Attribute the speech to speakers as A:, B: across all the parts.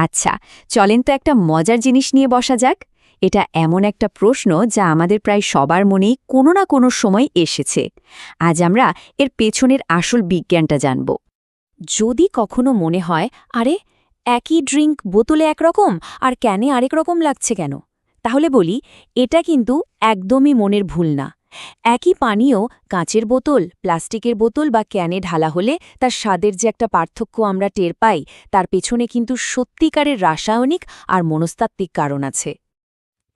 A: আচ্ছা, চলেন তো একটা মজার জিনিস নিয়ে বসা যাক। এটা এমন একটা প্রশ্ন যা আমাদের প্রায় সবার মনেই কোনো না কোনো সময় এসেছে। আজ আমরা এর পেছনের আসল বিজ্ঞানটা জানব। যদি কখনো মনে হয়, আরে একই ড্রিঙ্ক বোতলে একরকম আর ক্যানে আরেক রকম লাগছে কেন, তাহলে বলি এটা কিন্তু একদমই মনের ভুল না। একই পানীয় কাঁচের বোতল, প্লাস্টিকের বোতল বা ক্যানে ঢালা হলে তার স্বাদের যে একটা পার্থক্য আমরা টের পাই, তার পেছনে কিন্তু সত্যিকারের রাসায়নিক আর মনস্তাত্ত্বিক কারণ আছে।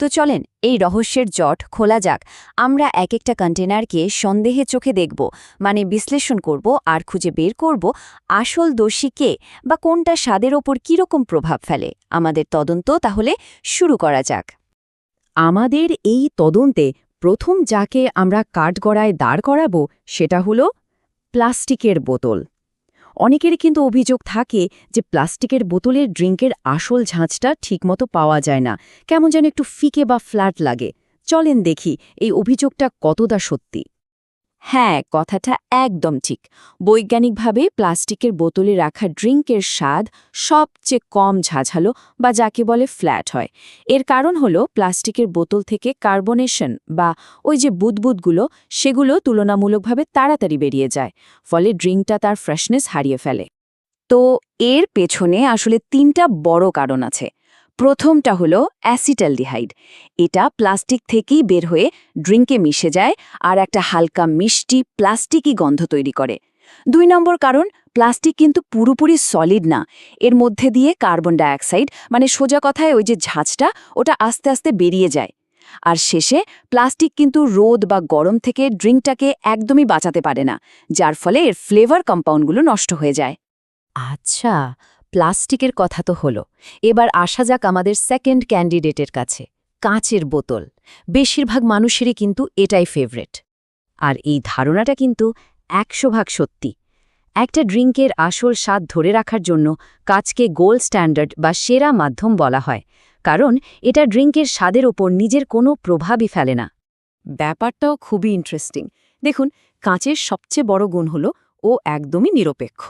A: তো চলেন এই রহস্যের জট খোলা যাক। আমরা এক একটা কন্টেনারকে সন্দেহে চোখে দেখব, মানে বিশ্লেষণ করব আর খুঁজে বের করব আসল দোষী কে বা কোনটা স্বাদের ওপর কীরকম প্রভাব ফেলে। আমাদের তদন্ত তাহলে শুরু করা যাক।
B: আমাদের এই তদন্তে প্রথম যাকে আমরা কাঠগড়ায় দাঁড় করাবো সেটা হলো প্লাস্টিকের বোতল। অনেকেরই কিন্তু অভিযোগ থাকে যে প্লাস্টিকের বোতলের ড্রিঙ্কের আসল ঝাঁঝটা ঠিকমতো পাওয়া যায় না, কেমন যেন একটু ফিকে বা ফ্ল্যাট লাগে। চলেন দেখি এই অভিযোগটা কতটা সত্যি।
A: হ্যাঁ, কথাটা একদম ঠিক। বৈজ্ঞানিকভাবে প্লাস্টিকের বোতলে রাখা ড্রিঙ্কের স্বাদ সবচেয়ে কম ঝাঝালো বা যাকে বলে ফ্ল্যাট হয়। এর কারণ হলো প্লাস্টিকের বোতল থেকে কার্বনেশন বা ওই যে বুদবুদগুলো, সেগুলো তুলনামূলকভাবে তাড়াতাড়ি বেরিয়ে যায়, ফলে ড্রিঙ্কটা তার ফ্রেশনেস হারিয়ে ফেলে। তো এর পেছনে আসলে তিনটা বড় কারণ আছে। প্রথমটা হলো অ্যাসিটালডিহাইড। এটা প্লাস্টিক থেকেই বের হয়ে ড্রিঙ্কে মিশে যায় আর একটা হালকা মিষ্টি প্লাস্টিকই গন্ধ তৈরি করে। ২ নম্বর কারণ, প্লাস্টিক কিন্তু পুরোপুরি সলিড না। এর মধ্যে দিয়ে কার্বন ডাইঅক্সাইড, মানে সোজা কথায় ওই যে ঝাঁঝটা, ওটা আস্তে আস্তে বেরিয়ে যায়। আর শেষে প্লাস্টিক কিন্তু রোদ বা গরম থেকে ড্রিঙ্কটাকে একদমই বাঁচাতে পারে না, যার ফলে এর ফ্লেভার কম্পাউন্ডগুলো নষ্ট হয়ে যায়।
B: আচ্ছা, প্লাস্টিকের কথা তো হলো। এবার আসা যাক আমাদের সেকেন্ড ক্যান্ডিডেটের কাছে, কাঁচের বোতল। বেশিরভাগ মানুষেরই কিন্তু এটাই ফেভারেট। আর এই ধারণাটা কিন্তু ১০০% সত্যি। একটা ড্রিঙ্কের আসল স্বাদ ধরে রাখার জন্য কাঁচকে গোল্ড স্ট্যান্ডার্ড বা সেরা মাধ্যম বলা হয়, কারণ এটা ড্রিঙ্কের স্বাদের ওপর নিজের কোনো প্রভাবই ফেলে না। ব্যাপারটাও খুবই ইন্টারেস্টিং। দেখুন, কাঁচের সবচেয়ে বড় গুণ হলো ও একদমই নিরপেক্ষ।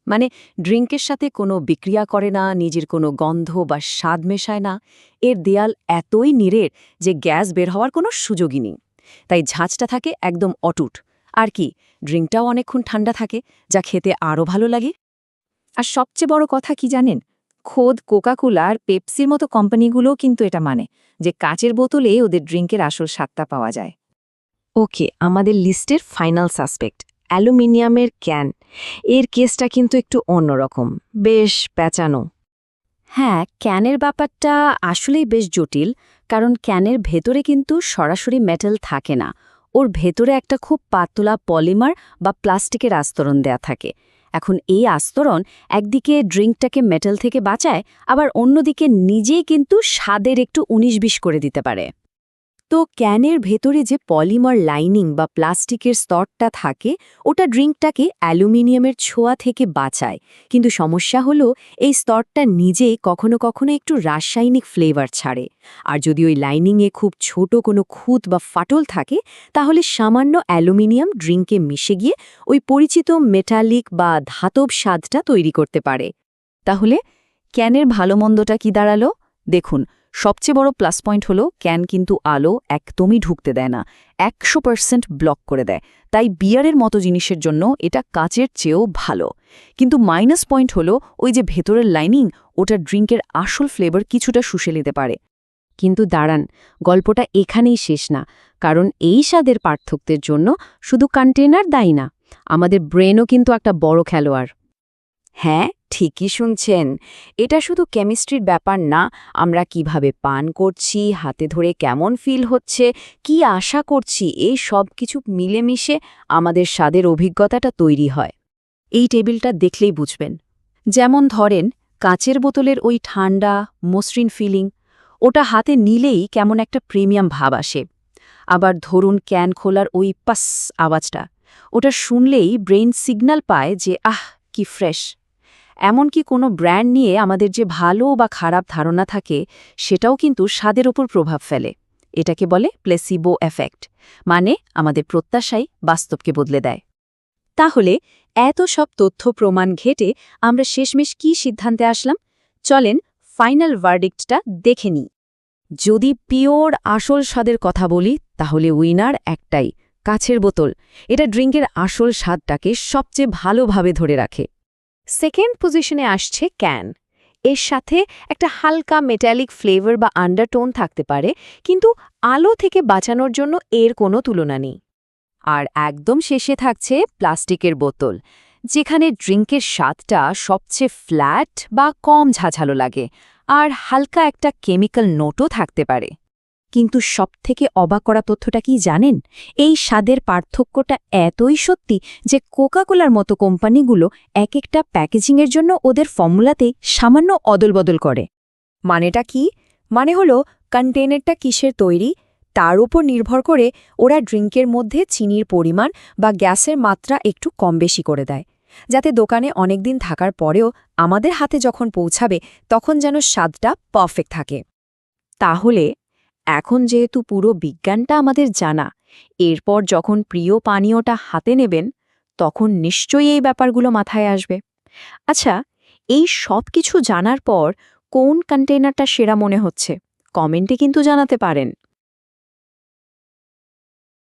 B: মানে ড্রিঙ্কের সাথে কোনো বিক্রিয়া করে না, নিজের কোনো গন্ধ বা স্বাদ মেশায় না। এর দেয়াল এতই নিরেট যে গ্যাস বের হওয়ার কোনো সুযোগই নেই। তাই ঝাঁঝটা থাকে একদম অটুট। আর কি, ড্রিঙ্কটাও অনেকক্ষণ ঠান্ডা থাকে, যা খেতে আরও ভালো লাগে। আর সবচেয়ে বড় কথা কি জানেন, খোদ কোকাকোলা আর পেপসির মতো কোম্পানিগুলোও কিন্তু এটা মানে যে কাচের বোতলে ওদের ড্রিঙ্কের আসল স্বাদটা পাওয়া যায়। ওকে, আমাদের লিস্টের ফাইনাল সাসপেক্ট অ্যালুমিনিয়ামের ক্যান। এর কেসটা কিন্তু একটু অন্যরকম, বেশ প্যাঁচানো।
A: হ্যাঁ, ক্যানের ব্যাপারটা আসলেই বেশ জটিল, কারণ ক্যানের ভেতরে কিন্তু সরাসরি মেটাল থাকে না। ওর ভেতরে একটা খুব পাতলা পলিমার বা প্লাস্টিকের আস্তরণ দেয়া থাকে। এখন এই আস্তরণ একদিকে ড্রিঙ্কটাকে মেটাল থেকে বাঁচায়, আবার অন্যদিকে নিজেই কিন্তু স্বাদের একটু ১৯-২০ করে দিতে পারে। তো ক্যানের ভেতরে যে পলিমার লাইনিং বা প্লাস্টিকের স্তরটা থাকে, ওটা ড্রিঙ্কটাকে অ্যালুমিনিয়ামের ছোঁয়া থেকে বাঁচায়। কিন্তু সমস্যা হলো এই স্তরটা নিজেই কখনো কখনো একটু রাসায়নিক ফ্লেভার ছাড়ে। আর যদি ওই লাইনিংয়ে খুব ছোট কোনো খুঁত বা ফাটল থাকে, তাহলে সামান্য অ্যালুমিনিয়াম ড্রিঙ্কে মিশে গিয়ে ওই পরিচিত মেটালিক বা ধাতব স্বাদটা তৈরি করতে পারে। তাহলে ক্যানের ভালো মন্দটা কি দাঁড়ালো? দেখুন, সবচেয়ে বড় প্লাস পয়েন্ট হলো ক্যান কিন্তু আলো একদমই ঢুকতে দেয় না, ১০০% ব্লক করে দেয়। তাই বিয়ারের মতো জিনিসের জন্য এটা কাচের চেয়েও ভালো। কিন্তু মাইনাস পয়েন্ট হলো ওই যে ভেতরের লাইনিং, ওটা ড্রিঙ্কের আসল ফ্লেভার কিছুটা শুষে নিতে পারে। কিন্তু দাঁড়ান, গল্পটা এখানেই শেষ না, কারণ এই স্বাদের পার্থক্যের জন্য শুধু কন্টেনার দায়ী না, আমাদের ব্রেনও কিন্তু একটা বড় খেলোয়াড়। হ্যাঁ, ঠিকই শুনছেন। এটা শুধু কেমিস্ট্রির ব্যাপার না। আমরা কিভাবে পান করছি, হাতে ধরে কেমন ফিল হচ্ছে, কি আশা করছি, এই সব কিছু মিলেমিশে আমাদের স্বাদের অভিজ্ঞতাটা তৈরি হয়।
B: এই টেবিলটা দেখলেই বুঝবেন। যেমন ধরেন, কাঁচের বোতলের ওই ঠান্ডা মসৃণ ফিলিং, ওটা হাতে নিলেই কেমন একটা প্রিমিয়াম ভাব আসে। আবার ধরুন ক্যান খোলার ওই পাস আওয়াজটা, ওটা শুনলেই ব্রেইন সিগন্যাল পায় যে আহ, কি ফ্রেশ। এমনকি কোনো ব্র্যান্ড নিয়ে আমাদের যে ভালো বা খারাপ ধারণা থাকে, সেটাও কিন্তু স্বাদের ওপর প্রভাব ফেলে। এটাকে বলে প্লেসিবো এফেক্ট, মানে আমাদের প্রত্যাশাই বাস্তবকে বদলে দেয়। তাহলে এত সব তথ্য প্রমাণ ঘেটে আমরা শেষমেশ কী সিদ্ধান্তে আসলাম? চলেন
A: ফাইনাল ভার্ডিক্টটা দেখে নিই। যদি পিওর আসল স্বাদের কথা বলি তাহলে উইনার একটাই, কাচের বোতল। এটা ড্রিঙ্কের আসল স্বাদটাকে সবচেয়ে ভালোভাবে ধরে রাখে। সেকেন্ড পজিশনে আসছে ক্যান। এর সাথে একটা হালকা মেটালিক ফ্লেভার বা আন্ডারটোন থাকতে পারে, কিন্তু আলো থেকে বাঁচানোর জন্য এর কোনো তুলনা নেই।
B: আর একদম শেষে থাকছে প্লাস্টিকের বোতল, যেখানে ড্রিঙ্কের স্বাদটা সবচেয়ে ফ্ল্যাট বা কম ঝাঝালো লাগে, আর হালকা একটা কেমিক্যাল নোটও থাকতে পারে। কিন্তু সবথেকে অবাক করা তথ্যটা কি জানেন? এই স্বাদের পার্থক্যটা এতই সত্যি যে কোকাকোলার মতো কোম্পানিগুলো এক একটা প্যাকেজিংয়ের জন্য ওদের ফর্মুলাতে সামান্য অদলবদল করে।
A: মানেটা কি? মানে হলো কন্টেনারটা কিসের তৈরি তার উপর নির্ভর করে ওরা ড্রিঙ্কের মধ্যে চিনির পরিমাণ বা গ্যাসের মাত্রা একটু কম বেশি করে দেয়, যাতে দোকানে অনেকদিন থাকার পরেও আমাদের হাতে যখন পৌঁছাবে তখন যেন স্বাদটা পারফেক্ট থাকে। তাহলে এখন যেহেতু পুরো বিজ্ঞানটা আমাদের জানা, এরপর যখন প্রিয় পানীয়টা হাতে নেবেন তখন নিশ্চয়ই এই ব্যাপারগুলো মাথায় আসবে। আচ্ছা, এই সব কিছু জানার পর কোন কন্টেইনারটা সেরা মনে হচ্ছে কমেন্টে কিন্তু জানাতে পারেন।